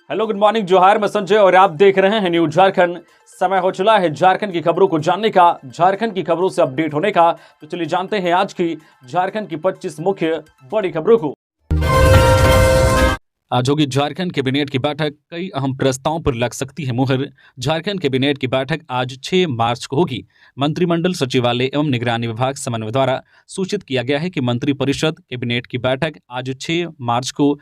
Hello, good morning, जोहार। मैं संजय और आप देख रहे हैं न्यूज झारखंड। समय हो चला है झारखंड की खबरों को जानने का, झारखंड की खबरों से अपडेट होने का। तो चलिए जानते हैं आज की झारखंड की 25 मुख्य बड़ी खबरों को। आज होगी झारखंड कैबिनेट की बैठक, कई अहम प्रस्तावों पर लग सकती है मुहर। झारखंड कैबिनेट की बैठक आज 6 मार्च को होगी। मंत्रिमंडल सचिवालय एवं निगरानी विभाग समन्वय द्वारा सूचित किया गया है कि मंत्रिपरिषद कैबिनेट की बैठक आज 6 मार्च को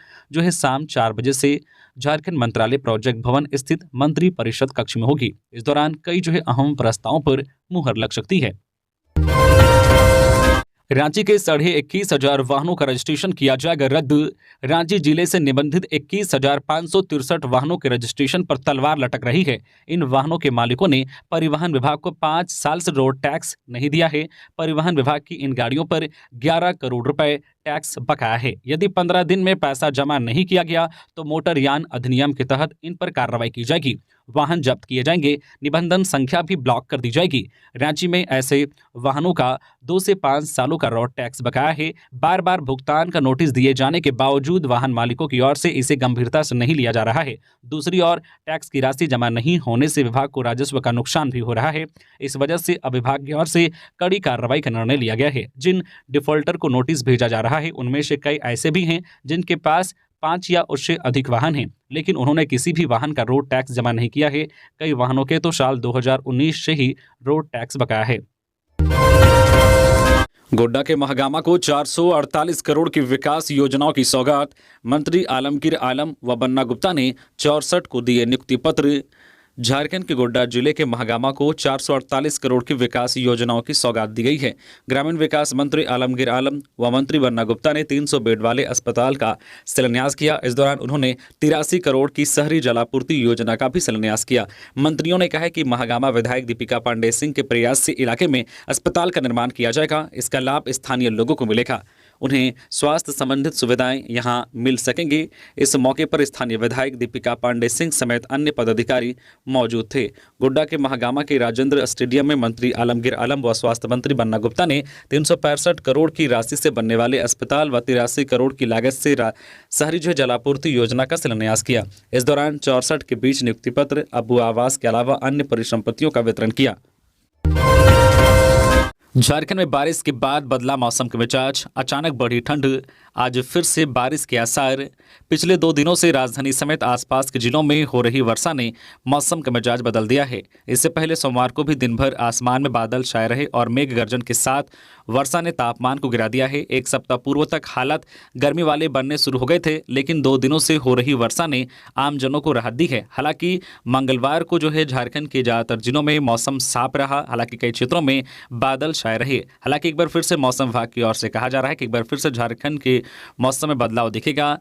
शाम 4 बजे से झारखंड मंत्रालय प्रोजेक्ट भवन स्थित मंत्री परिषद कक्ष में होगी। इस दौरान कई अहम प्रस्तावों पर मुहर लग सकती है। रांची के 21,500 वाहनों का रजिस्ट्रेशन किया जाएगा रद्द। रांची जिले से निबंधित 21,563 वाहनों के रजिस्ट्रेशन पर तलवार लटक रही है। इन वाहनों के मालिकों ने परिवहन विभाग को 5 साल से रोड टैक्स नहीं दिया है। परिवहन विभाग की इन गाड़ियों पर 11 करोड़ रुपए टैक्स बकाया है। यदि 15 दिन में पैसा जमा नहीं किया गया तो मोटर यान अधिनियम के तहत इन पर कार्रवाई की जाएगी। वाहन जब्त किए जाएंगे, निबंधन संख्या भी ब्लॉक कर दी जाएगी। रांची में ऐसे वाहनों का 2 से 5 सालों का रोड टैक्स बकाया है। बार बार भुगतान का नोटिस दिए जाने के बावजूद वाहन मालिकों की ओर से इसे गंभीरता से नहीं लिया जा रहा है। दूसरी ओर टैक्स की राशि जमा नहीं होने से विभाग को राजस्व का नुकसान भी हो रहा है। इस वजह से अब विभाग की ओर से कड़ी कार्रवाई का निर्णय लिया गया है। जिन डिफॉल्टर को नोटिस भेजा जा रहा है उनमें से कई ऐसे भी हैं जिनके पास 5 या उससे अधिक वाहन हैं, लेकिन उन्होंने किसी भी वाहन का रोड टैक्स जमा नहीं किया है। कई वाहनों के तो साल 2019 से ही रोड टैक्स बकाया है। गोड्डा के महागामा को 448 करोड़ की विकास योजनाओं की सौगात। मंत्री आलमगीर आलम व बन्ना गुप्ता ने 64 को दिए नियुक्ति पत्र। झारखंड के गोड्डा जिले के महागामा को 448 करोड़ की विकास योजनाओं की सौगात दी गई है। ग्रामीण विकास मंत्री आलमगीर आलम व मंत्री बन्ना गुप्ता ने 300 बेड वाले अस्पताल का शिलान्यास किया। इस दौरान उन्होंने 83 करोड़ की शहरी जलापूर्ति योजना का भी शिलान्यास किया। मंत्रियों ने कहा कि महागामा विधायक दीपिका पांडे सिंह के प्रयास से इलाके में अस्पताल का निर्माण किया जाएगा। इसका लाभ स्थानीय लोगों को मिलेगा, उन्हें स्वास्थ्य संबंधित सुविधाएं यहां मिल सकेंगी। इस मौके पर स्थानीय विधायक दीपिका पांडे सिंह समेत अन्य पदाधिकारी मौजूद थे। गोड्डा के महागामा के राजेंद्र स्टेडियम में मंत्री आलमगीर आलम व स्वास्थ्य मंत्री बन्ना गुप्ता ने 365 करोड़ की राशि से बनने वाले अस्पताल व 83 करोड़ की लागत से शहरी जलापूर्ति योजना का शिलान्यास किया। इस दौरान 64 के बीच नियुक्ति पत्र, अबू आवास के अलावा अन्य परिसंपत्तियों का वितरण किया। झारखंड में बारिश के बाद बदला मौसम का मिजाज, अचानक बढ़ी ठंड, आज फिर से बारिश के आसार। पिछले 2 दिनों से राजधानी समेत आसपास के जिलों में हो रही वर्षा ने मौसम का मिजाज बदल दिया है। इससे पहले सोमवार को भी दिन भर आसमान में बादल छाए रहे और मेघ गर्जन के साथ वर्षा ने तापमान को गिरा दिया है। एक सप्ताह पूर्व तक हालात गर्मी वाले बनने शुरू हो गए थे, लेकिन 2 दिनों से हो रही वर्षा ने आमजनों को राहत दी है। हालांकि मंगलवार को झारखंड के ज्यादातर जिलों में मौसम साफ रहा, हालांकि कई क्षेत्रों में बादल छाए रहे। हालांकि एक बार फिर से मौसम विभाग की ओर से कहा जा रहा है कि एक बार फिर से झारखंड के मौसम में बदलाव दिखेगा।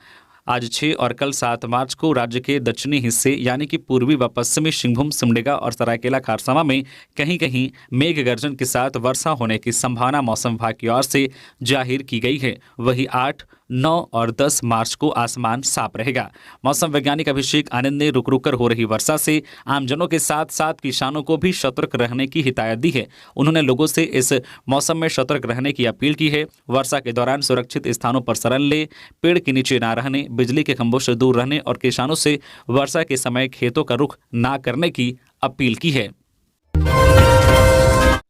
आज 6 और कल 7 मार्च को राज्य के दक्षिणी हिस्से यानी कि पूर्वी व पश्चिमी सिंहभूम, सिमडेगा और सरायकेला खरसावां में कहीं कहीं मेघ गर्जन के साथ वर्षा होने की संभावना मौसम विभाग की ओर से जाहिर की गई है। वहीं 8, 9 और 10 मार्च को आसमान साफ रहेगा। मौसम वैज्ञानिक अभिषेक आनंद ने रुक रुक कर हो रही वर्षा से आमजनों के साथ साथ किसानों को भी सतर्क रहने की हिदायत दी है। उन्होंने लोगों से इस मौसम में सतर्क रहने की अपील की है। वर्षा के दौरान सुरक्षित स्थानों पर शरण ले, पेड़ के नीचे ना रहने, बिजली के खंभों से दूर रहने और किसानों से वर्षा के समय खेतों का रुख ना करने की अपील की है।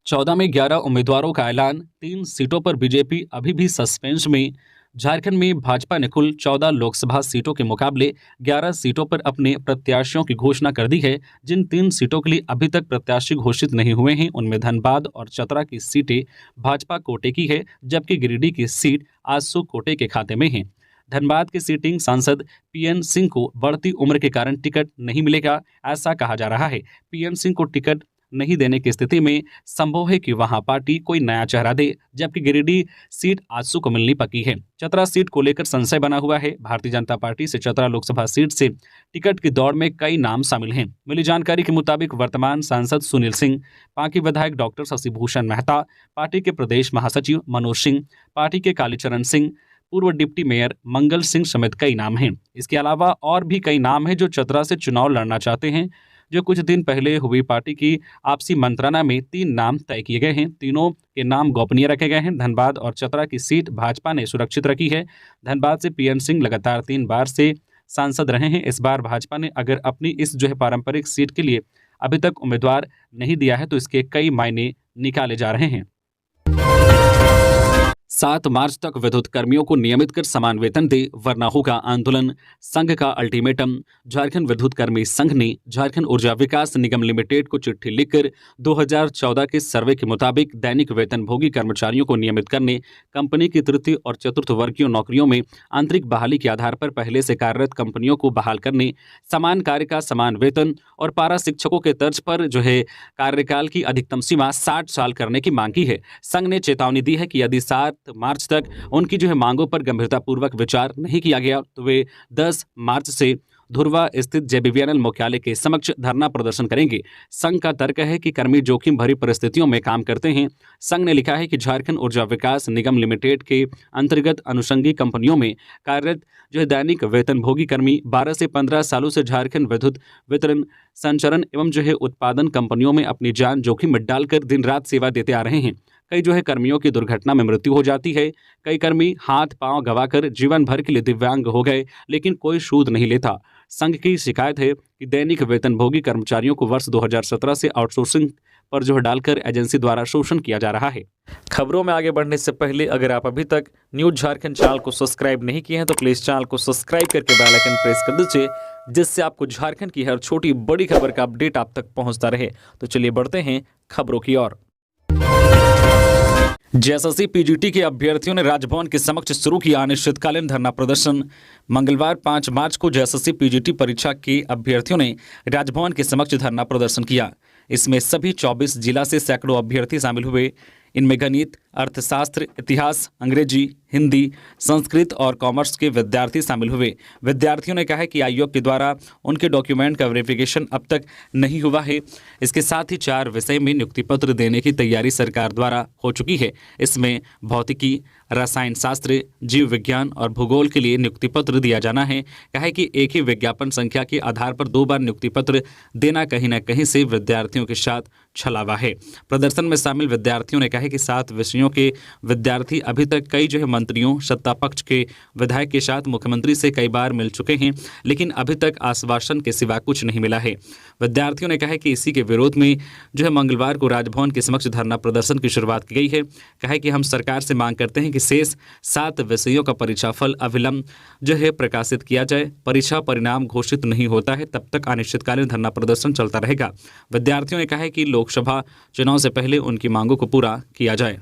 14 में 11 उम्मीदवारों का ऐलान, 3 सीटों पर बीजेपी अभी भी सस्पेंस में। झारखंड में भाजपा ने कुल 14 लोकसभा सीटों के मुकाबले 11 सीटों पर अपने प्रत्याशियों की घोषणा कर दी है। जिन 3 सीटों के लिए अभी तक प्रत्याशी घोषित नहीं हुए हैं उनमें धनबाद और चतरा की सीटें भाजपा कोटे की है, जबकि गिरिडीह की सीट आजसू कोटे के खाते में है। धनबाद के सिटिंग सांसद पीएन सिंह को बढ़ती उम्र के कारण टिकट नहीं मिलेगा, ऐसा कहा जा रहा है। पीएन सिंह को टिकट नहीं देने की स्थिति में संभव है कि वहां पार्टी कोई नया चेहरा दे, जबकि गिरिडीह सीट आजसू को मिलनी पक्की है। चतरा सीट को लेकर संशय बना हुआ है। भारतीय जनता पार्टी से चतरा लोकसभा सीट से टिकट की दौड़ में कई नाम शामिल हैं। मिली जानकारी के मुताबिक वर्तमान सांसद सुनील सिंह, पांकी विधायक डॉक्टर शशिभूषण मेहता, पार्टी के प्रदेश महासचिव मनोज सिंह, पार्टी के कालीचरण सिंह, पूर्व डिप्टी मेयर मंगल सिंह समेत कई नाम हैं। इसके अलावा और भी कई नाम हैं जो चतरा से चुनाव लड़ना चाहते हैं। जो कुछ दिन पहले हुई पार्टी की आपसी मंत्रणा में 3 नाम तय किए गए हैं। तीनों के नाम गोपनीय रखे गए हैं। धनबाद और चतरा की सीट भाजपा ने सुरक्षित रखी है। धनबाद से पीएन सिंह लगातार 3 बार से सांसद रहे हैं। इस बार भाजपा ने अगर अपनी इस पारंपरिक सीट के लिए अभी तक उम्मीदवार नहीं दिया है तो इसके कई मायने निकाले जा रहे हैं। 7 मार्च तक विद्युत कर्मियों को नियमित कर समान वेतन दे वरना होगा आंदोलन, संघ का अल्टीमेटम। झारखंड विद्युत कर्मी संघ ने झारखंड ऊर्जा विकास निगम लिमिटेड को चिट्ठी लिखकर 2014 के सर्वे के मुताबिक दैनिक वेतनभोगी कर्मचारियों को नियमित करने, कंपनी की तृतीय और चतुर्थ वर्गीय नौकरियों में आंतरिक बहाली के आधार पर पहले से कार्यरत कंपनियों को बहाल करने, समान कार्य का समान वेतन और पारा शिक्षकों के तर्ज पर कार्यकाल की अधिकतम सीमा 60 साल करने की मांग की है। संघ ने चेतावनी दी है कि यदि 7 मार्च तक उनकी मांगों पर गंभीरतापूर्वक विचार नहीं किया गया तो वे 10 मार्च से धुरवा स्थित जेबीवीएनएल मुख्यालय के समक्ष धरना प्रदर्शन करेंगे। संघ का तर्क है कि कर्मी जोखिम भरी परिस्थितियों में काम करते हैं। संघ ने लिखा है कि झारखंड ऊर्जा विकास निगम लिमिटेड के अंतर्गत अनुषंगी कंपनियों में कार्यरत दैनिक वेतनभोगी कर्मी 12 से 15 सालों से झारखंड विद्युत वितरण संचरण एवं उत्पादन कंपनियों में अपनी जान जोखिम में डालकर दिन रात सेवा देते आ रहे हैं। कई कर्मियों की दुर्घटना में मृत्यु हो जाती है। कई कर्मी हाथ पांव गंवाकर जीवन भर के लिए दिव्यांग हो गए, लेकिन कोई सूद नहीं लेता। संघ की शिकायत है कि दैनिक वेतनभोगी कर्मचारियों को वर्ष 2017 से आउटसोर्सिंग पर डालकर एजेंसी द्वारा शोषण किया जा रहा है। खबरों में आगे बढ़ने से पहले अगर आप अभी तक न्यूज झारखंड चैनल को सब्सक्राइब नहीं किए हैं तो प्लीज चैनल को सब्सक्राइब करके बेल आइकन प्रेस कर दीजिए, जिससे आपको झारखंड की हर छोटी बड़ी खबर का अपडेट आप तक पहुंचता रहे। तो चलिए बढ़ते हैं खबरों की ओर। जेएसएससी पीजीटी के अभ्यर्थियों ने राजभवन के समक्ष शुरू किया अनिश्चितकालीन धरना प्रदर्शन। मंगलवार 5 मार्च को जेएसएससी पीजीटी परीक्षा के अभ्यर्थियों ने राजभवन के समक्ष धरना प्रदर्शन किया। इसमें सभी 24 जिला से सैकड़ों अभ्यर्थी शामिल हुए। इनमें गणित, अर्थशास्त्र, इतिहास, अंग्रेजी, हिंदी, संस्कृत और कॉमर्स के विद्यार्थी शामिल हुए। विद्यार्थियों ने कहा है कि आयोग के द्वारा उनके डॉक्यूमेंट का वेरिफिकेशन अब तक नहीं हुआ है। इसके साथ ही 4 विषय में नियुक्ति पत्र देने की तैयारी सरकार द्वारा हो चुकी है। इसमें भौतिकी, रसायन शास्त्र, जीव विज्ञान और भूगोल के लिए नियुक्ति पत्र दिया जाना है। कहा है कि एक ही विज्ञापन संख्या के आधार पर 2 बार नियुक्ति पत्र देना कहीं न कहीं से विद्यार्थियों के साथ छलावा है। प्रदर्शन में शामिल विद्यार्थियों ने कहा है कि 7 विषयों के विद्यार्थी अभी तक कई मंत्रियों, सत्ता पक्ष के विधायक के साथ मुख्यमंत्री से कई बार मिल चुके हैं, लेकिन अभी तक आश्वासन के सिवा कुछ नहीं मिला है। विद्यार्थियों ने कहा है कि इसी के विरोध में मंगलवार को राजभवन के समक्ष धरना प्रदर्शन की शुरुआत की गई है। कहा है कि हम सरकार से मांग करते हैं कि शेष 7 विषयों का परीक्षाफल अविलंब प्रकाशित किया जाए। परीक्षा परिणाम घोषित नहीं होता है तब तक अनिश्चितकालीन धरना प्रदर्शन चलता रहेगा। विद्यार्थियों ने कहा है कि लोकसभा चुनाव से पहले उनकी मांगों को पूरा किया जाए।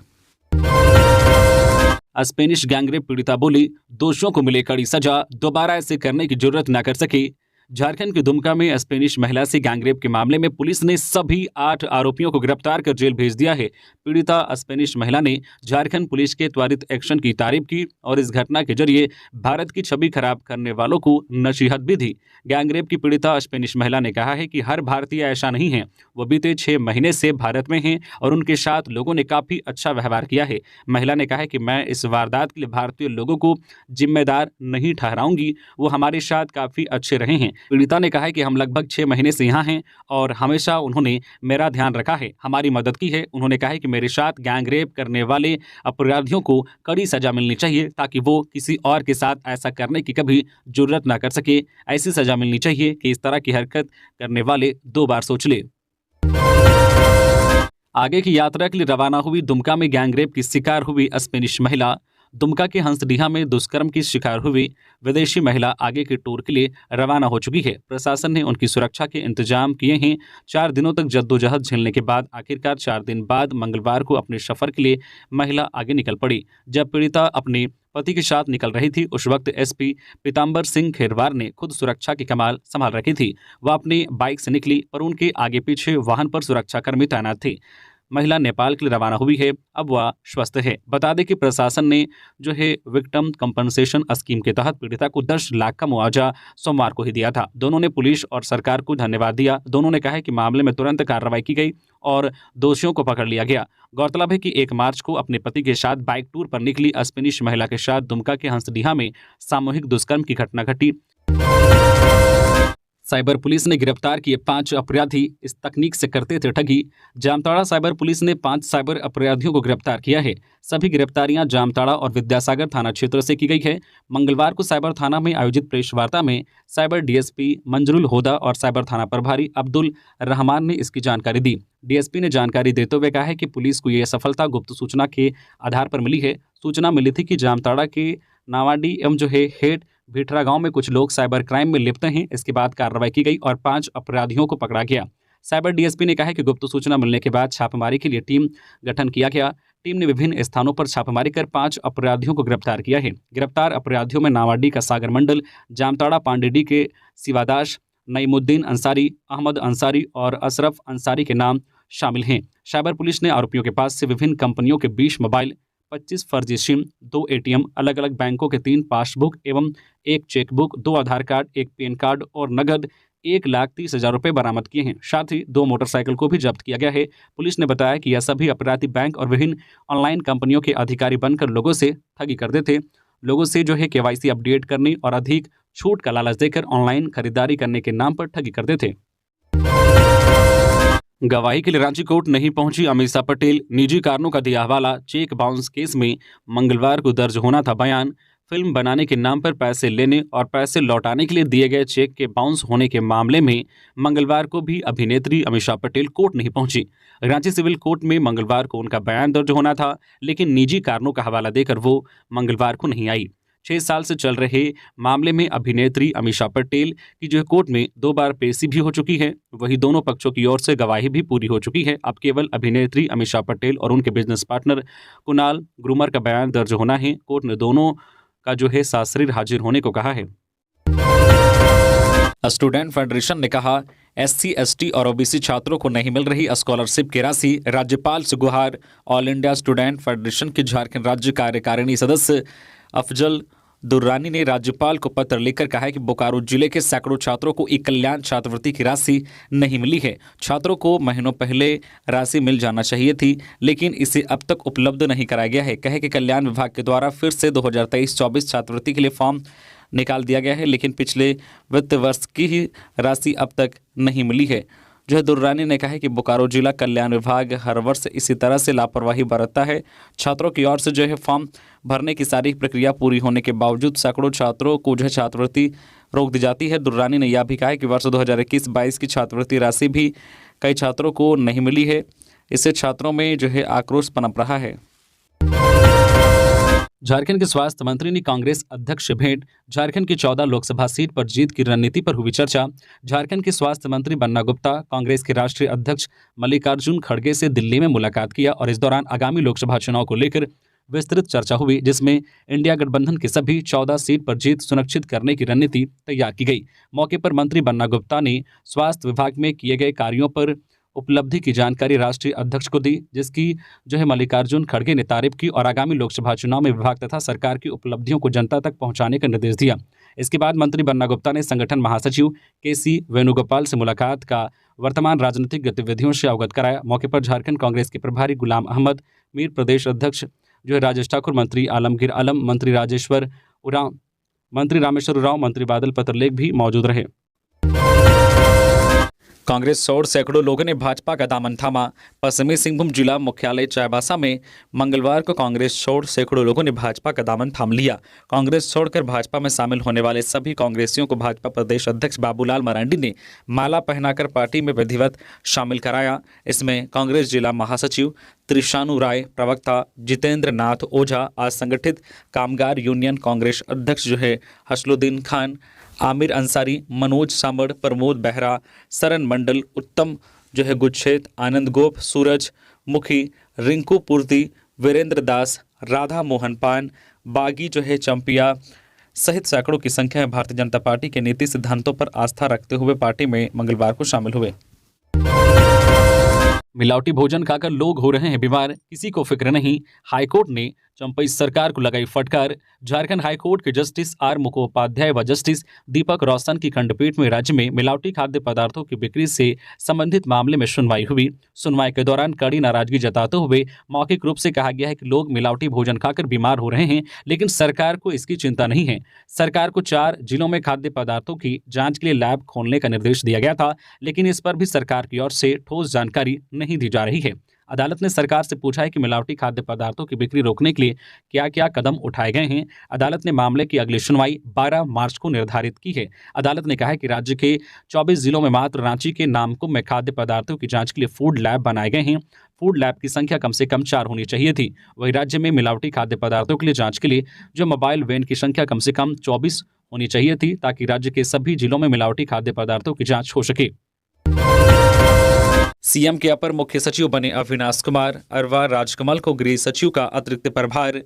स्पेनिश गैंगरेप पीड़िता बोली, दोषियों को मिले कड़ी सजा, दोबारा ऐसे करने की जरूरत न कर सके। झारखंड के दुमका में स्पेनिश महिला से गैंगरेप के मामले में पुलिस ने सभी 8 आरोपियों को गिरफ्तार कर जेल भेज दिया है। पीड़िता स्पेनिश महिला ने झारखंड पुलिस के त्वरित एक्शन की तारीफ की और इस घटना के जरिए भारत की छवि खराब करने वालों को नसीहत भी दी। गैंगरेप की पीड़िता स्पेनिश महिला ने कहा है कि हर भारतीय ऐसा नहीं है। वो बीते 6 महीने से भारत में हैं और उनके साथ लोगों ने काफी अच्छा व्यवहार किया है। महिला ने कहा है कि मैं इस वारदात के लिए भारतीय लोगों को जिम्मेदार नहीं ठहराऊंगी, वो हमारे साथ काफी अच्छे रहे हैं। पीड़िता ने कहा है कि हम लगभग 6 महीने से यहाँ हैं और हमेशा उन्होंने मेरा ध्यान रखा है, हमारी मदद की है। उन्होंने कहा है कि मेरे साथ गैंगरेप करने वाले अपराधियों को कड़ी सजा मिलनी चाहिए ताकि वो किसी और के साथ ऐसा करने की कभी जरूरत ना कर सके। ऐसी सजा मिलनी चाहिए कि इस तरह की हरकत करने वाले 2 बार सोच ले। आगे की यात्रा के लिए रवाना हुई दुमका में गैंगरेप की शिकार हुई स्पेनिश महिला। दुमका के हंसडीहा में दुष्कर्म की शिकार हुई विदेशी महिला आगे के टूर के लिए रवाना हो चुकी है। प्रशासन ने उनकी सुरक्षा के इंतजाम किए हैं। 4 दिनों तक जद्दोजहद झेलने के बाद आखिरकार 4 दिन बाद मंगलवार को अपने सफर के लिए महिला आगे निकल पड़ी। जब पीड़िता अपने पति के साथ निकल रही थी उस वक्त एसपी पीताम्बर सिंह खेरवार ने खुद सुरक्षा की कमान संभाल रखी थी। वह अपनी बाइक से निकली पर उनके आगे पीछे वाहन पर सुरक्षाकर्मी तैनात थे। महिला नेपाल के लिए रवाना हुई है, अब वह स्वस्थ है। बता दें कि प्रशासन ने विक्टिम कंपनसेशन स्कीम के तहत पीड़िता को 10 लाख का मुआवजा सोमवार को ही दिया था। दोनों ने पुलिस और सरकार को धन्यवाद दिया। दोनों ने कहा कि मामले में तुरंत कार्रवाई की गई और दोषियों को पकड़ लिया गया। गौरतलब है कि 1 मार्च को अपने पति के साथ बाइक टूर पर निकली स्पेनिश महिला के साथ दुमका के हंसडीहा में सामूहिक दुष्कर्म की घटना घटी। साइबर पुलिस ने गिरफ्तार किए 5 अपराधी इस तकनीक से करते थे ठगी। जामताड़ा साइबर पुलिस ने 5 साइबर अपराधियों को गिरफ्तार किया है। सभी गिरफ्तारियां जामताड़ा और विद्यासागर थाना क्षेत्र से की गई है। मंगलवार को साइबर थाना में आयोजित प्रेस वार्ता में साइबर डीएसपी मंजरुल होदा और साइबर थाना प्रभारी अब्दुल रहमान ने इसकी जानकारी दी। डीएसपी ने जानकारी देते हुए कहा है कि पुलिस को यह सफलता गुप्त सूचना के आधार पर मिली है। सूचना मिली थी कि जामताड़ा के नावाडी एवं हेट भिठरा गांव में कुछ लोग साइबर क्राइम में लिप्त हैं। इसके बाद कार्रवाई की गई और 5 अपराधियों को पकड़ा गया। साइबर डीएसपी ने कहा है कि गुप्त सूचना मिलने के बाद छापेमारी के लिए टीम गठन किया गया। टीम ने विभिन्न स्थानों पर छापेमारी कर 5 अपराधियों को गिरफ्तार किया है। गिरफ्तार अपराधियों में नावाडी का सागर मंडल, जामताड़ा पांडेडी के शिवादास, नईमुद्दीन अंसारी, अहमद अंसारी और अशरफ अंसारी के नाम शामिल हैं। साइबर पुलिस ने आरोपियों के पास से विभिन्न कंपनियों के 20 मोबाइल, 25 फर्जी सिम, 2 एटीएम, अलग अलग बैंकों के 3 पासबुक एवं 1 चेकबुक, 2 आधार कार्ड, 1 पैन कार्ड और नगद 1,30,000 रुपये बरामद किए हैं। साथ ही 2 मोटरसाइकिल को भी जब्त किया गया है। पुलिस ने बताया कि यह सभी अपराधी बैंक और विभिन्न ऑनलाइन कंपनियों के अधिकारी बनकर लोगों से ठगी करते थे। लोगों से केवाईसी अपडेट करने और अधिक छूट का लालच देकर ऑनलाइन खरीदारी करने के नाम पर ठगी करते थे। गवाही के लिए रांची कोर्ट नहीं पहुंची अमीषा पटेल। निजी कारणों का दिया हवाला। चेक बाउंस केस में मंगलवार को दर्ज होना था बयान। फिल्म बनाने के नाम पर पैसे लेने और पैसे लौटाने के लिए दिए गए चेक के बाउंस होने के मामले में मंगलवार को भी अभिनेत्री अमीषा पटेल कोर्ट नहीं पहुंची। रांची सिविल कोर्ट में मंगलवार को उनका बयान दर्ज होना था, लेकिन निजी कारणों का हवाला देकर वो मंगलवार को नहीं आई। 6 साल से चल रहे मामले में अभिनेत्री अमीषा पटेल की कोर्ट में 2 बार पेशी भी हो चुकी है। वहीं दोनों पक्षों की ओर से गवाही भी पूरी हो चुकी है। अब केवल अभिनेत्री अमीषा पटेल और उनके बिजनेस पार्टनर कुणाल ग्रूमर का बयान दर्ज होना है। कोर्ट ने दोनों का सासरीर हाजिर होने को कहा है। स्टूडेंट फेडरेशन ने कहा, SC, ST और OBC छात्रों को नहीं मिल रही स्कॉलरशिप की राशि, राज्यपाल से गुहार। ऑल इंडिया स्टूडेंट फेडरेशन के झारखंड राज्य कार्यकारिणी सदस्य अफजल दुर्रानी ने राज्यपाल को पत्र लिखकर कहा है कि बोकारो जिले के सैकड़ों छात्रों को कल्याण छात्रवृत्ति की राशि नहीं मिली है। छात्रों को महीनों पहले राशि मिल जाना चाहिए थी, लेकिन इसे अब तक उपलब्ध नहीं कराया गया है। कहे कि कल्याण विभाग के द्वारा फिर से 2023-24 छात्रवृत्ति के लिए फॉर्म निकाल दिया गया है, लेकिन पिछले वित्त वर्ष की ही राशि अब तक नहीं मिली है। दुर्रानी ने कहा है कि बोकारो जिला कल्याण विभाग हर वर्ष इसी तरह से लापरवाही बरतता है। छात्रों की ओर से फॉर्म भरने की सारी प्रक्रिया पूरी होने के बावजूद सैकड़ों छात्रों को छात्रवृत्ति रोक दी जाती है। दुर्रानी ने यह भी कहा है कि वर्ष 2021-22 की छात्रवृत्ति राशि भी कई छात्रों को नहीं मिली है। इससे छात्रों में आक्रोश पनप रहा है। झारखंड के स्वास्थ्य मंत्री ने कांग्रेस अध्यक्ष से भेंट। झारखंड की 14 लोकसभा सीट पर जीत की रणनीति पर हुई चर्चा। झारखंड के स्वास्थ्य मंत्री बन्ना गुप्ता कांग्रेस के राष्ट्रीय अध्यक्ष मल्लिकार्जुन खड़गे से दिल्ली में मुलाकात किया और इस दौरान आगामी लोकसभा चुनाव को लेकर विस्तृत चर्चा हुई, जिसमें इंडिया गठबंधन की सभी 14 सीट पर जीत सुनिश्चित करने की रणनीति तैयार की गई। मौके पर मंत्री बन्ना गुप्ता ने स्वास्थ्य विभाग में किए गए कार्यों पर उपलब्धि की जानकारी राष्ट्रीय अध्यक्ष को दी, जिसकी मल्लिकार्जुन खड़गे ने तारीफ की और आगामी लोकसभा चुनाव में विभाग तथा सरकार की उपलब्धियों को जनता तक पहुंचाने का निर्देश दिया। इसके बाद मंत्री बन्ना गुप्ता ने संगठन महासचिव KC वेणुगोपाल से मुलाकात का वर्तमान राजनीतिक गतिविधियों से अवगत कराया। मौके पर झारखंड कांग्रेस के प्रभारी गुलाम अहमद मीर, प्रदेश अध्यक्ष राजेश ठाकुर, मंत्री आलमगीर आलम, मंत्री रामेश्वर उरांव, मंत्री बादल पत्रलेख भी मौजूद रहे। कांग्रेस छोड़ सैकड़ों लोगों ने भाजपा का दामन थामा। पश्चिमी सिंहभूम जिला मुख्यालय चाईबासा में मंगलवार को कांग्रेस छोड़ सैकड़ों लोगों ने भाजपा का दामन थाम लिया। कांग्रेस छोड़कर भाजपा में शामिल होने वाले सभी कांग्रेसियों को भाजपा प्रदेश अध्यक्ष बाबूलाल मरांडी ने माला पहनाकर पार्टी में विधिवत शामिल कराया। इसमें कांग्रेस जिला महासचिव त्रिशानु राय, प्रवक्ता जितेंद्र नाथ ओझा, असंगठित कामगार यूनियन कांग्रेस अध्यक्ष हसलुद्दीन खान, आमिर अंसारी, मनोज सामड़, प्रमोद बेहरा, सरन मंडल, उत्तम गुच्छेत, आनंद गोप, सूरज मुखी, रिंकू पूर्ति, वीरेंद्र दास, राधा मोहन पान, बागी चंपिया सहित सैकड़ों की संख्या में भारतीय जनता पार्टी के नीति सिद्धांतों पर आस्था रखते हुए पार्टी में मंगलवार को शामिल हुए। मिलावटी भोजन खाकर लोग हो रहे हैं बीमार, किसी को फिक्र नहीं। हाईकोर्ट ने चंपई सरकार को लगाई फटकार। झारखंड हाईकोर्ट के जस्टिस आर मुखोपाध्याय व जस्टिस दीपक रोशन की खंडपीठ में राज्य में मिलावटी खाद्य पदार्थों की बिक्री से संबंधित मामले में सुनवाई हुई। सुनवाई के दौरान कड़ी नाराजगी जताते हुए मौखिक रूप से कहा गया है कि लोग मिलावटी भोजन खाकर बीमार हो रहे हैं, लेकिन सरकार को इसकी चिंता नहीं है। सरकार को 4 जिलों में खाद्य पदार्थों की जांच के लिए लैब खोलने का निर्देश दिया गया था, लेकिन इस पर भी सरकार की ओर से ठोस जानकारी नहीं दी जा रही है। अदालत ने सरकार से पूछा है कि मिलावटी खाद्य पदार्थों की बिक्री रोकने के लिए क्या क्या कदम उठाए गए हैं। अदालत ने मामले की अगली सुनवाई 12 मार्च को निर्धारित की है। अदालत ने कहा है कि राज्य के 24 जिलों में मात्र रांची के नामकुम में खाद्य पदार्थों की जांच के लिए फूड लैब बनाए गए हैं। फूड लैब की संख्या कम से कम 4 होनी चाहिए थी। वहीं राज्य में मिलावटी खाद्य पदार्थों के लिए जांच के लिए जो मोबाइल वैन की संख्या कम से कम 24 होनी चाहिए थी, ताकि राज्य के सभी जिलों में मिलावटी खाद्य पदार्थों की जांच हो सके। सीएम के अपर मुख्य सचिव बने अविनाश कुमार, अरवा राजकमल को गृह सचिव का अतिरिक्त प्रभार।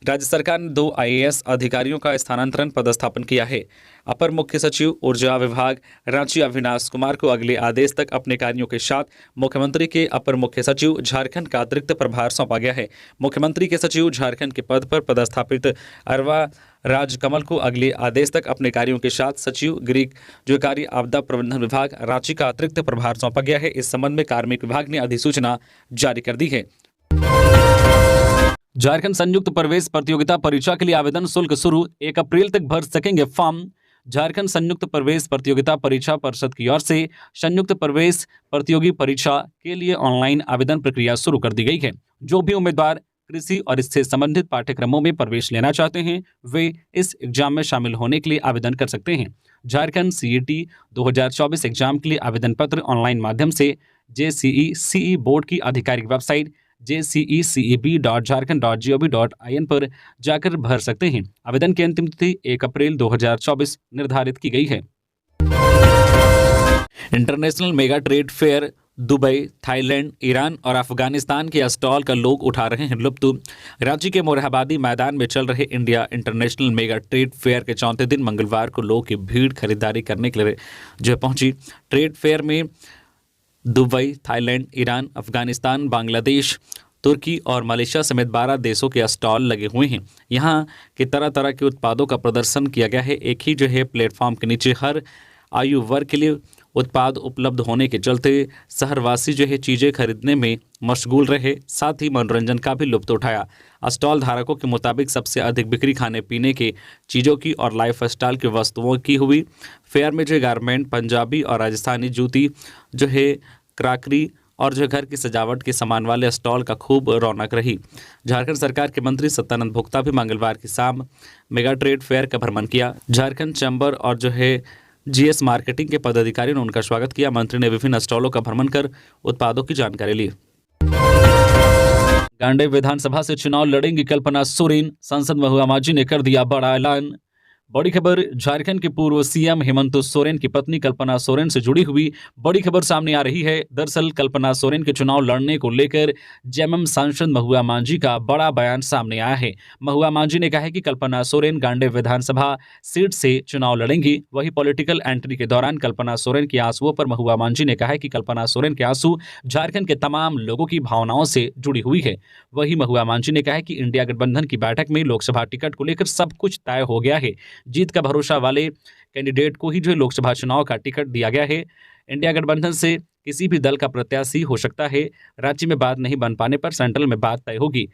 राज्य सरकार ने 2 आईएएस अधिकारियों का स्थानांतरण पदस्थापन किया है। अपर मुख्य सचिव ऊर्जा विभाग रांची अविनाश कुमार को अगले आदेश तक अपने कार्यों के साथ मुख्यमंत्री के अपर मुख्य सचिव झारखंड का अतिरिक्त प्रभार सौंपा गया है। मुख्यमंत्री के सचिव झारखंड के पद पर पदस्थापित अरवा राजकमल को अगले आदेश तक अपने कार्यों के साथ सचिव गृह जो कार्य आपदा प्रबंधन विभाग रांची का अतिरिक्त प्रभार सौंपा गया है। इस संबंध में कार्मिक विभाग ने अधिसूचना जारी कर दी है। झारखंड संयुक्त प्रवेश प्रतियोगिता परीक्षा के लिए आवेदन शुल्क शुरू, 1 अप्रैल तक भर सकेंगे फॉर्म। झारखंड संयुक्त प्रवेश प्रतियोगिता परीक्षा परिषद की ओर से संयुक्त प्रवेश प्रतियोगी परीक्षा के लिए ऑनलाइन आवेदन प्रक्रिया शुरू कर दी गई है। जो भी उम्मीदवार कृषि और इससे संबंधित पाठ्यक्रमों में प्रवेश लेना चाहते हैं, वे इस एग्जाम में शामिल होने के लिए आवेदन कर सकते हैं। झारखंड सीईटी 2024 एग्जाम के लिए आवेदन पत्र ऑनलाइन माध्यम से JCE बोर्ड की आधिकारिक वेबसाइट jceceb.jharkhand.gov.in पर जाकर भर सकते हैं। आवेदन की अंतिम तिथि 1 अप्रैल 2024 निर्धारित की गई है। International mega trade fair Dubai, Thailand, Iran और अफगानिस्तान के स्टॉल का लोग उठा रहे हैं लुत्फ। रांची के मोरहाबादी मैदान में चल रहे India international mega trade fair के 4थे दिन मंगलवार को लोगों की भीड़ खरीदारी करने के लिए जो पहुंची। ट्रेड फेयर में Dubai, Thailand, Iran, Afghanistan, Bangladesh, तुर्की और मलेशिया समेत 12 देशों के स्टॉल लगे हुए हैं। यहाँ के तरह तरह के उत्पादों का प्रदर्शन किया गया है। एक ही जो है प्लेटफॉर्म के नीचे हर आयु वर्ग के लिए उत्पाद उपलब्ध होने के चलते शहरवासी जो है चीज़ें खरीदने में मशगूल रहे, साथ ही मनोरंजन का भी लुत्फ उठाया। स्टॉल धारकों के मुताबिक सबसे अधिक बिक्री खाने पीने के चीज़ों की और लाइफ स्टाइल की वस्तुओं की हुई। फेयर में जो गारमेंट, पंजाबी और राजस्थानी जूती जो है, क्राकरी और जो घर की सजावट के सामान वाले स्टॉल का खूब रौनक रही। झारखंड सरकार के मंत्री सत्यानंद भोक्ता भी मंगलवार की शाम मेगा ट्रेड फेयर का भ्रमण किया। झारखंड चैम्बर और जो है GS मार्केटिंग के पदाधिकारियों ने उनका स्वागत किया। मंत्री ने विभिन्न स्टॉलों का भ्रमण कर उत्पादों की जानकारी ली। गांडेय विधानसभा से चुनाव लड़ेंगी कल्पना सोरेन, सांसद महुआ माझी ने कर दिया बड़ा ऐलान। बड़ी खबर झारखंड के पूर्व सीएम हेमंत सोरेन की पत्नी कल्पना सोरेन से जुड़ी हुई बड़ी खबर सामने आ रही है। दरअसल कल्पना सोरेन के चुनाव लड़ने को लेकर जेएमएम सांसद महुआ माझी का बड़ा बयान सामने आया है। महुआ माझी ने कहा है कि कल्पना सोरेन गांडेय विधानसभा सीट से चुनाव लड़ेंगी। वही पॉलिटिकल एंट्री के दौरान कल्पना सोरेन के आंसुओं पर महुआ माझी ने कहा है कि कल्पना सोरेन के आंसू झारखंड के तमाम लोगों की भावनाओं से जुड़ी हुई है। वही महुआ माझी ने कहा है कि इंडिया गठबंधन की बैठक में लोकसभा टिकट को लेकर सब कुछ तय हो गया है। जीत का भरोसा वाले कैंडिडेट को ही जो लोकसभा चुनाव का टिकट दिया गया है। इंडिया गठबंधन से किसी भी दल का प्रत्याशी हो सकता है। राज्य में बात नहीं बन पाने पर सेंट्रल में बात तय होगी।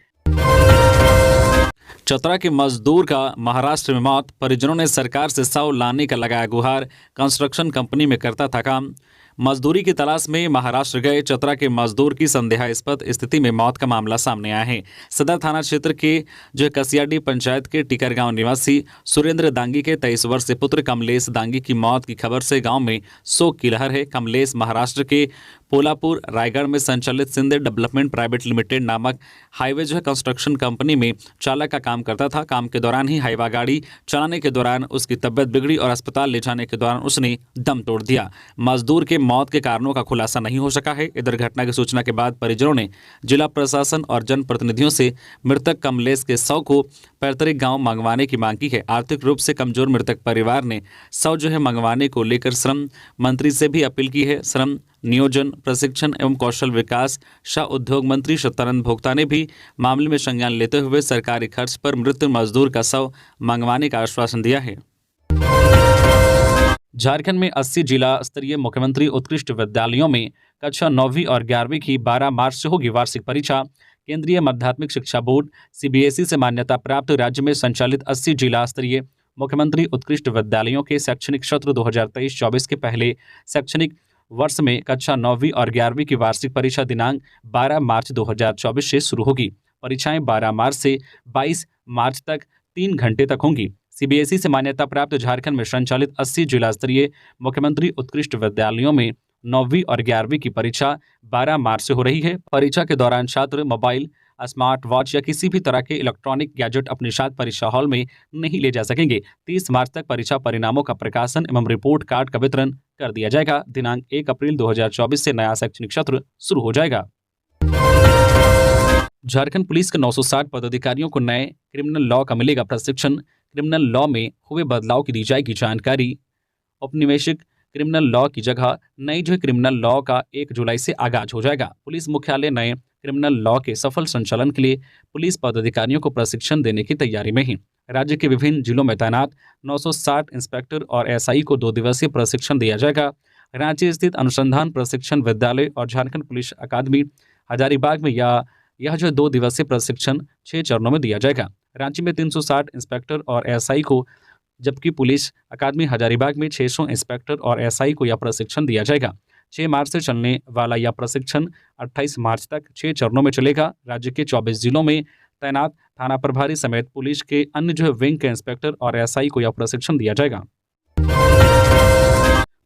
चतरा के मजदूर का महाराष्ट्र में मौत, परिजनों ने सरकार से 100 लाने का लगाया गुहार। कंस्ट्रक्शन कंपनी में करता था काम। मजदूरी की तलाश में महाराष्ट्र गए चतरा के मजदूर की संदेहास्पद स्थिति में मौत का मामला सामने आया है। सदर थाना क्षेत्र के जो कसियाडी पंचायत के टिकर गांव निवासी सुरेंद्र दांगी के 23 वर्षीय पुत्र कमलेश दांगी की मौत की खबर से गांव में शोक की लहर है। कमलेश महाराष्ट्र के पोलापुर रायगढ़ में संचालित सिंधे डेवलपमेंट प्राइवेट लिमिटेड नामक हाईवे जो है कंस्ट्रक्शन कंपनी में चालक का काम करता था। काम के दौरान ही हाईवा गाड़ी चलाने के दौरान उसकी तबियत बिगड़ी और अस्पताल ले जाने के दौरान उसने दम तोड़ दिया। मजदूर के मौत के कारणों का खुलासा नहीं हो सका है। इधर घटना की सूचना के बाद परिजनों ने जिला प्रशासन और जनप्रतिनिधियों से मृतक कमलेश के शव को पैतृक गांव मंगवाने की मांग की है। आर्थिक रूप से कमजोर मृतक परिवार ने शव जो है मंगवाने को लेकर श्रम मंत्री से भी अपील की है। श्रम नियोजन, प्रशिक्षण एवं कौशल विकास शाह उद्योग मंत्री सत्यानंद भोक्ता ने भी मामले में संज्ञान लेते हुए सरकारी खर्च पर मृत मजदूर का शव मंगवाने का आश्वासन दिया है। झारखंड में 80 जिला स्तरीय मुख्यमंत्री उत्कृष्ट विद्यालयों में कक्षा 9वीं और 11वीं की 12 मार्च से होगी वार्षिक परीक्षा। केंद्रीय माध्यमिक शिक्षा बोर्ड सीबीएसई से मान्यता प्राप्त राज्य में संचालित 80 जिला स्तरीय मुख्यमंत्री उत्कृष्ट विद्यालयों के शैक्षणिक सत्र 2023-24 के पहले शैक्षणिक वर्ष में कक्षा 9वीं और 11वीं की वार्षिक परीक्षा दिनांक 12 मार्च 2024 से शुरू होगी। परीक्षाएं 12 मार्च से 22 मार्च तक 3 घंटे तक होंगी। सीबीएसई से मान्यता प्राप्त झारखंड में संचालित 80 जिला स्तरीय मुख्यमंत्री उत्कृष्ट विद्यालयों में 9वीं और 11वीं की परीक्षा 12 मार्च से हो रही है। परीक्षा के दौरान छात्र मोबाइल, स्मार्ट वॉच या किसी भी तरह के इलेक्ट्रॉनिक गैजेट अपने साथ परीक्षा हॉल में नहीं ले जा सकेंगे। 30 मार्च तक परीक्षा परिणामों का प्रकाशन एवं रिपोर्ट कार्ड का वितरण कर दिया जाएगा। दिनांक 1 अप्रैल 2024 से नया शैक्षणिक सत्र शुरू हो जाएगा। झारखंड पुलिस के 960 पदाधिकारियों को नए क्रिमिनल लॉ का मिलेगा प्रशिक्षण। क्रिमिनल लॉ में हुए बदलाव की दी जाएगी जानकारी। औपनिवेशिक क्रिमिनल लॉ की जगह नई जो क्रिमिनल लॉ का 1 जुलाई से आगाज हो जाएगा। पुलिस मुख्यालय नए क्रिमिनल लॉ के सफल संचालन के लिए पुलिस पदाधिकारियों को प्रशिक्षण देने की तैयारी में है। राज्य के विभिन्न जिलों में तैनात 960 इंस्पेक्टर और एसआई को 2 दिवसीय प्रशिक्षण दिया जाएगा। रांची स्थित अनुसंधान प्रशिक्षण विद्यालय और झारखंड पुलिस अकादमी हजारीबाग में यह जो 2 दिवसीय प्रशिक्षण 6 चरणों में दिया जाएगा। रांची में 360 इंस्पेक्टर और एसआई को, जबकि पुलिस अकादमी हजारीबाग में 600 इंस्पेक्टर और एसआई को यह प्रशिक्षण दिया जाएगा। 6 मार्च से चलने वाला यह प्रशिक्षण 28 मार्च तक 6 चरणों में चलेगा। राज्य के 24 जिलों में तैनात थाना प्रभारी समेत पुलिस के अन्य जो विंग के इंस्पेक्टर और एसआई को यह प्रशिक्षण दिया जाएगा।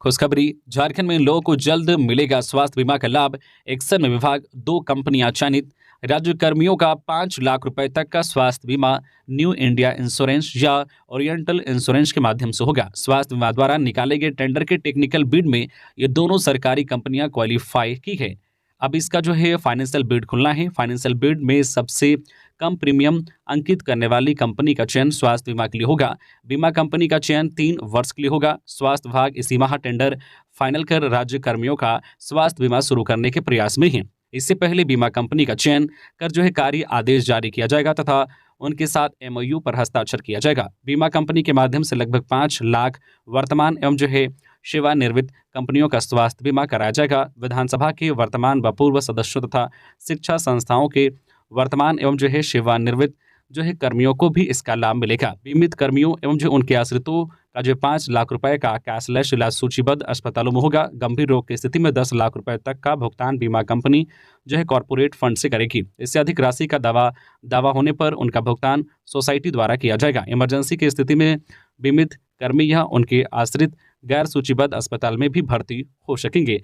खुशखबरी, झारखंड में लोगों को जल्द मिलेगा स्वास्थ्य बीमा का लाभ। एक्शन में विभाग 2 कंपनियां चयनित। राज्य कर्मियों का 5 लाख रुपए तक का स्वास्थ्य बीमा न्यू इंडिया इंश्योरेंस या ओरिएंटल इंश्योरेंस के माध्यम से होगा। स्वास्थ्य बीमा द्वारा निकाले गए टेंडर के टेक्निकल बिड में ये दोनों सरकारी कंपनियां क्वालिफाई की है। अब इसका जो है फाइनेंशियल बिड खुलना है। फाइनेंशियल बिड में सबसे कम प्रीमियम अंकित करने वाली कंपनी का चयन स्वास्थ्य बीमा के लिए होगा। बीमा कंपनी का चयन 3 वर्ष के लिए होगा। स्वास्थ्य विभाग इसी माह टेंडर फाइनल कर राज्य कर्मियों का स्वास्थ्य बीमा शुरू करने के प्रयास में है। इससे पहले बीमा कंपनी का चयन कर जो है कार्य आदेश जारी किया जाएगा तथा उनके साथ एमओयू पर हस्ताक्षर किया जाएगा। बीमा कंपनी के माध्यम से लगभग 5 लाख वर्तमान एवं जो है सेवानिवृत्त कंपनियों का स्वास्थ्य बीमा कराया जाएगा। विधानसभा के वर्तमान व पूर्व सदस्यों तथा शिक्षा संस्थाओं के वर्तमान एवं जो है सेवानिवृत्त जो है कर्मियों को भी इसका लाभ मिलेगा। बीमित कर्मियों एवं जो उनके आश्रितों का जो 5 लाख रुपए का कैशलेस इलाज सूचीबद्ध अस्पतालों में होगा। गंभीर रोग की स्थिति में 10 लाख रुपए तक का भुगतान बीमा कंपनी जो है कॉर्पोरेट फंड से करेगी। इससे अधिक राशि का दावा होने पर उनका भुगतान सोसाइटी द्वारा किया जाएगा। इमरजेंसी की स्थिति में बीमित कर्मी या उनके आश्रित गैर सूचीबद्ध अस्पताल में भी भर्ती हो सकेंगे।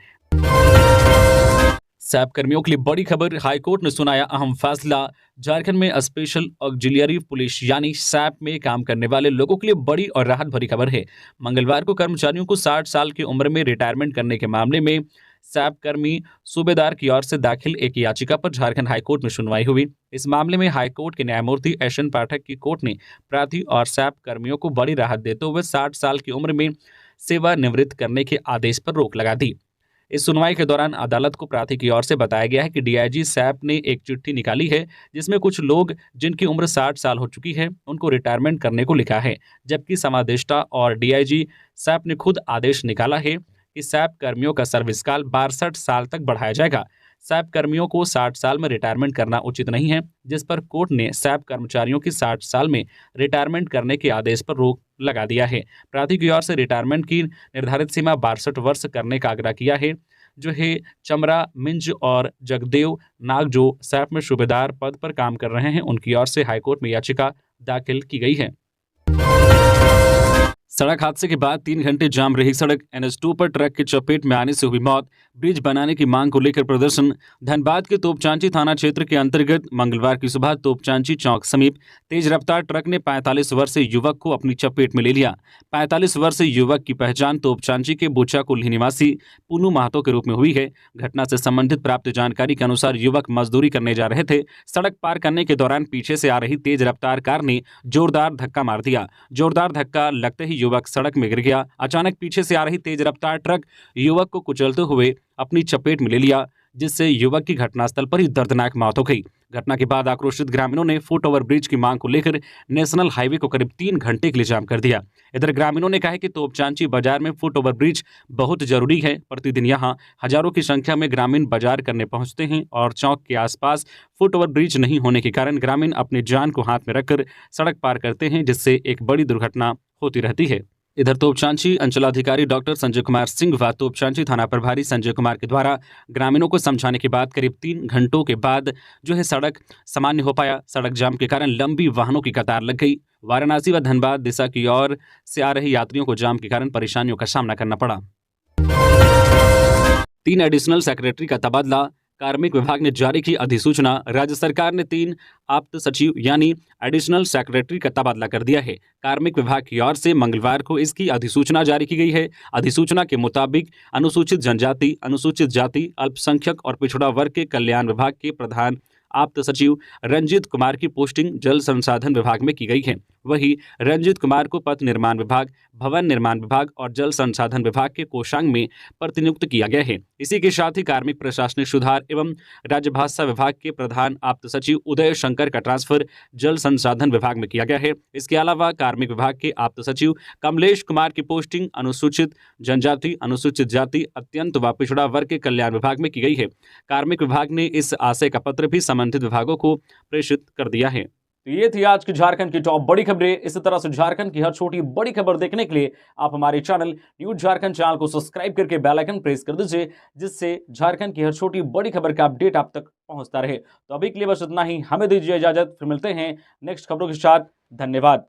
सैप कर्मियों के लिए बड़ी खबर, हाईकोर्ट ने सुनाया अहम फैसला। झारखंड में स्पेशल ऑक्सिलियरी पुलिस यानी सैप में काम करने वाले लोगों के लिए बड़ी और राहत भरी खबर है। मंगलवार को कर्मचारियों को 60 साल की उम्र में रिटायरमेंट करने के मामले में सैप कर्मी सूबेदार की ओर से दाखिल एक याचिका पर झारखंड हाईकोर्ट में सुनवाई हुई। इस मामले में हाईकोर्ट के न्यायमूर्ति एस.एन. पाठक की कोर्ट ने प्रार्थी और सैप कर्मियों को बड़ी राहत देते हुए 60 साल की उम्र में सेवानिवृत्त करने के आदेश पर रोक लगा दी। इस सुनवाई के दौरान अदालत को प्रार्थी की ओर से बताया गया है कि डीआईजी सैप ने एक चिट्ठी निकाली है जिसमें कुछ लोग जिनकी उम्र 60 साल हो चुकी है उनको रिटायरमेंट करने को लिखा है, जबकि समादेष्टा और डीआईजी सैप ने खुद आदेश निकाला है कि सैप कर्मियों का सर्विस काल 62 साल तक बढ़ाया जाएगा। सैप कर्मियों को 60 साल में रिटायरमेंट करना उचित नहीं है, जिस पर कोर्ट ने सैप कर्मचारियों की 60 साल में रिटायरमेंट करने के आदेश पर रोक लगा दिया है। प्रार्थी की ओर से रिटायरमेंट की निर्धारित सीमा 62 वर्ष करने का आग्रह किया है। जो है चमरा मिंज और जगदेव नाग जो सैप में सूबेदार पद पर काम कर रहे हैं, उनकी ओर से हाईकोर्ट में याचिका दाखिल की गई है। सड़क हादसे के बाद 3 घंटे जाम रही सड़क, NH2 पर ट्रक की चपेट में आने से हुई मौत। ब्रिज बनाने की मांग को लेकर प्रदर्शन। धनबाद के तोपचांची थाना क्षेत्र के अंतर्गत मंगलवार की सुबह तोपचांची चौक समीप तेज रफ्तार ट्रक ने 45 वर्षीय युवक को अपनी चपेट में ले लिया। 45 वर्षीय युवक की पहचान तोपचांची के बुचा कुल्ही निवासी पुनू महतो के रूप में हुई है। घटना से संबंधित प्राप्त जानकारी के अनुसार युवक मजदूरी करने जा रहे थे। सड़क पार करने के दौरान पीछे से आ रही तेज रफ्तार कार ने जोरदार धक्का मार दिया। जोरदार धक्का लगते ही युवक सड़क में गिर गया। अचानक पीछे से आ रही तेज रफ्तार ट्रक युवक को कुचलते हुए अपनी चपेट में ले लिया, जिससे युवक की घटनास्थल पर ही दर्दनाक मौत हो गई। घटना के बाद आक्रोशित ग्रामीणों ने फुट ओवर ब्रिज की मांग को लेकर नेशनल हाईवे को करीब 3 घंटे के लिए जाम कर दिया। इधर ग्रामीणों ने कहा है कि तोपचांची बाजार में फुट ओवर ब्रिज बहुत जरूरी है। प्रतिदिन यहां हजारों की संख्या में ग्रामीण बाजार करने पहुंचते हैं और चौक के आसपास फुट ओवर ब्रिज नहीं होने के कारण ग्रामीण अपनी जान को हाथ में रखकर सड़क पार करते हैं, जिससे एक बड़ी दुर्घटना होती रहती है। इधर तोपचांची अंचलाधिकारी डॉक्टर संजय कुमार सिंह व तोपचांची थाना प्रभारी संजय कुमार के द्वारा ग्रामीणों को समझाने के बाद करीब 3 घंटों के बाद जो है सड़क सामान्य हो पाया। सड़क जाम के कारण लंबी वाहनों की कतार लग गई। वाराणसी व धनबाद दिशा की ओर से आ रही यात्रियों को जाम के कारण परेशानियों का सामना करना पड़ा। 3 एडिशनल सेक्रेटरी का तबादला, कार्मिक विभाग ने जारी की अधिसूचना। राज्य सरकार ने 3 आप्त सचिव यानी एडिशनल सेक्रेटरी का तबादला कर दिया है। कार्मिक विभाग की ओर से मंगलवार को इसकी अधिसूचना जारी की गई है। अधिसूचना के मुताबिक अनुसूचित जनजाति, अनुसूचित जाति, अल्पसंख्यक और पिछड़ा वर्ग के कल्याण विभाग के प्रधान आप्त सचिव रंजीत कुमार की पोस्टिंग जल संसाधन विभाग में की गई है। वहीं रंजीत कुमार को पथ निर्माण विभाग, भवन निर्माण विभाग और जल संसाधन विभाग के कोषांग में प्रतिनियुक्त किया गया है। इसी के साथ ही कार्मिक प्रशासनिक सुधार एवं राजभाषा विभाग के प्रधान आप्त सचिव उदय शंकर का ट्रांसफर जल संसाधन विभाग में किया गया है। इसके अलावा कार्मिक विभाग के आप्त सचिव कमलेश कुमार की पोस्टिंग अनुसूचित जनजाति, अनुसूचित जाति, अत्यंत व पिछड़ा वर्ग के कल्याण विभाग में की गई है। कार्मिक विभाग ने इस आशय का पत्र भी संबंधित विभागों को प्रेषित कर दिया है। तो ये थी आज की झारखंड की टॉप बड़ी खबरें। इसी तरह से झारखंड की हर छोटी बड़ी खबर देखने के लिए आप हमारे चैनल न्यूज झारखंड चैनल को सब्सक्राइब करके बेल आइकन प्रेस कर दीजिए, जिससे झारखंड की हर छोटी बड़ी खबर का अपडेट आप तक पहुंचता रहे। तो अभी के लिए बस इतना ही, हमें दीजिए इजाजत, फिर मिलते हैं नेक्स्ट खबरों के साथ। धन्यवाद।